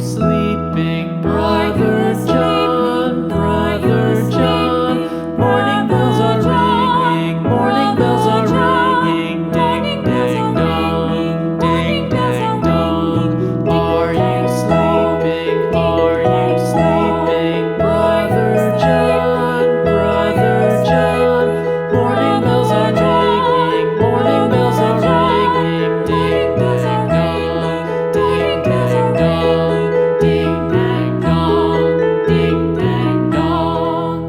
sleeping, Brother John, Brother John? Morning bells are ringing, morning bells are ringing, ding dang dong, ding dang dong. Are you sleeping? Are you sleeping, Brother John, Brother John? Morning bells are ringing, morning bells are ringing, ding dang dong, ding dang dong, ding dang dong, ding dang dong.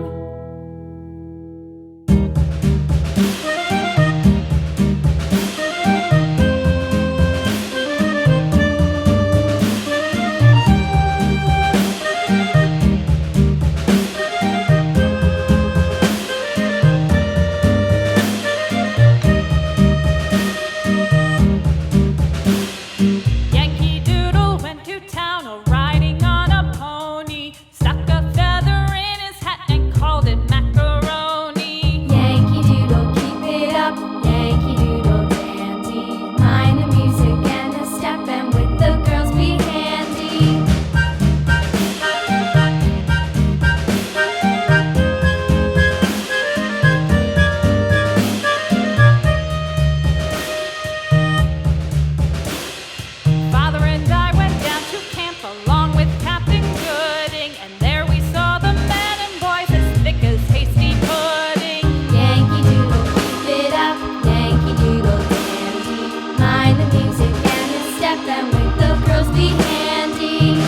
Yankee Doodle went to town riding on a pony, stuck a feather in his hat and called it macaroni. Yankee Doodle, keep it up, Yankee Doodle dandy. Mind the music and the step, and with the girls be handy. Father and I went down to camp along with Captain Gooding, and there we saw the men and boys as thick as hasty pudding. Yankee Doodle, keep it up, Yankee Doodle dandy. Mind the music and the step, and with the girls be handy.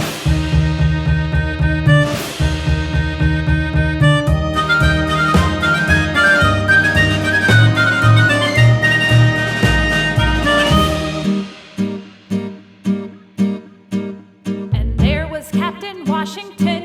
And there was Captain Washington